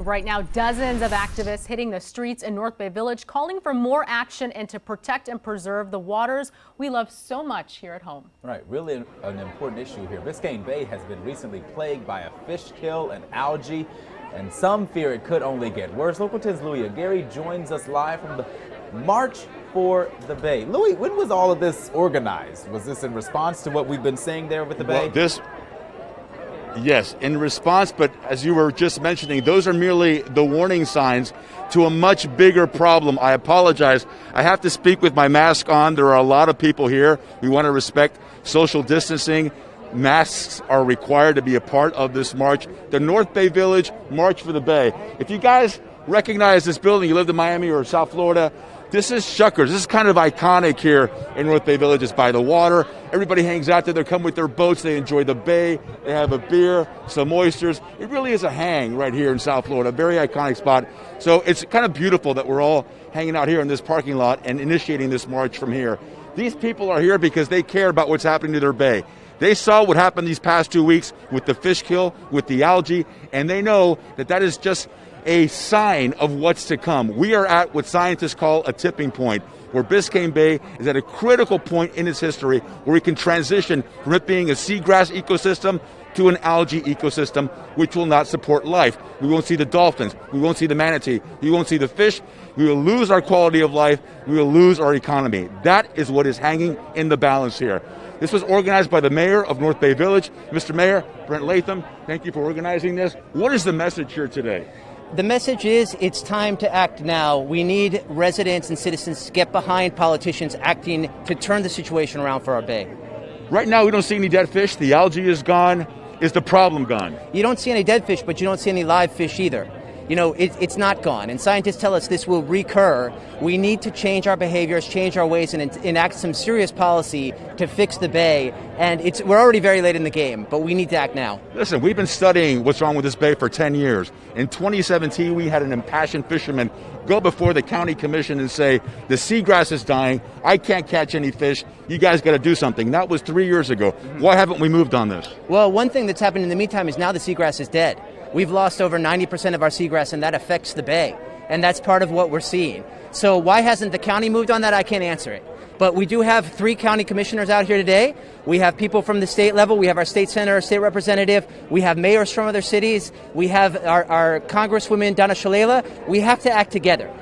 Right now, dozens of activists hitting the streets in North Bay Village, calling for more action and to protect and preserve the waters we love so much here at home. Right, really an important issue here. Biscayne Bay has been recently plagued by a fish kill and algae, and some fear it could only get worse. Local 10's Louis Aguirre joins us live from the March for the Bay. Louis, when was all of this organized? Was this in response to what we've been saying there with the Bay? Yes, in response, but as you were just mentioning, those are merely the warning signs to a much bigger problem. I apologize. I have to speak with my mask on. There are a lot of people here. We want to respect social distancing. Masks are required to be a part of this march. The North Bay Village March for the Bay. If you guys recognize this building, you lived in Miami or South Florida, this is Shuckers. This is kind of iconic here in North Bay Village. It's by the water. Everybody hangs out there. They come with their boats. They enjoy the bay. They have a beer, some oysters. It really is a hang right here in South Florida. A very iconic spot. So it's kind of beautiful that we're all hanging out here in this parking lot and initiating this march from here. These people are here because they care about what's happening to their bay. They saw what happened these past 2 weeks with the fish kill, with the algae, and they know that that is just a sign of what's to come. We are at what scientists call a tipping point, where Biscayne Bay is at a critical point in its history where we can transition from it being a seagrass ecosystem to an algae ecosystem, which will not support life. We won't see the dolphins. We won't see the manatee. We won't see the fish. We will lose our quality of life. We will lose our economy. That is what is hanging in the balance here. This was organized by the mayor of North Bay Village. Mr. Mayor, Brent Latham, thank you for organizing this. What is the message here today? The message is it's time to act now. We need residents and citizens to get behind politicians acting to turn the situation around for our bay. Right now, we don't see any dead fish. The algae is gone. Is the problem gone? You don't see any dead fish, but you don't see any live fish either. You know, it's not gone. And scientists tell us this will recur. We need to change our behaviors, change our ways, and enact some serious policy to fix the bay. And we're already very late in the game, but we need to act now. Listen, we've been studying what's wrong with this bay for 10 years. In 2017, we had an impassioned fisherman go before the county commission and say, the seagrass is dying, I can't catch any fish, you guys got to do something. That was 3 years ago. Why haven't we moved on this? Well, one thing that's happened in the meantime is now the seagrass is dead. We've lost over 90% of our seagrass, and that affects the bay. And that's part of what we're seeing. So why hasn't the county moved on that? I can't answer it. But we do have 3 county commissioners out here today. We have people from the state level. We have our state senator, state representative. We have mayors from other cities. We have our Congresswoman, Donna Shalala. We have to act together.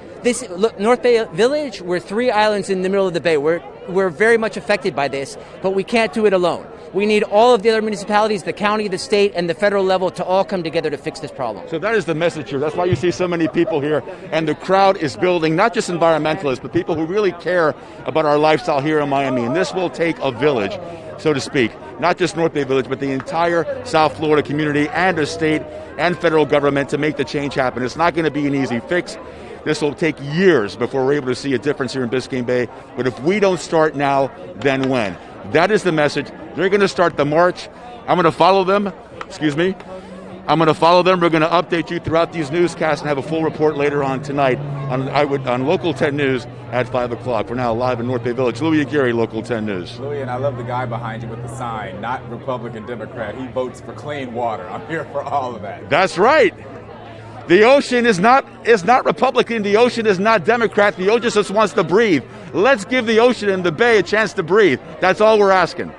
Look, North Bay Village, we're 3 islands in the middle of the bay. We're very much affected by this, but we can't do it alone. We need all of the other municipalities, the county, the state, and the federal level to all come together to fix this problem. So that is the message here. That's why you see so many people here. And the crowd is building, not just environmentalists, but people who really care about our lifestyle here in Miami. And this will take a village, so to speak. Not just North Bay Village, but the entire South Florida community and the state and federal government to make the change happen. It's not going to be an easy fix. This will take years before we're able to see a difference here in Biscayne Bay. But if we don't start now, then when? That is the message. They're going to start the march. I'm going to follow them. I'm going to follow them. We're going to update you throughout these newscasts and have a full report later on tonight on Local 10 News at 5 o'clock. We're now live in North Bay Village. Louis Aguirre, Local 10 News. Louis, and I love the guy behind you with the sign, not Republican, Democrat. He votes for clean water. I'm here for all of that. That's right. The ocean is not Republican. The ocean is not Democrat. The ocean just wants to breathe. Let's give the ocean and the bay a chance to breathe. That's all we're asking.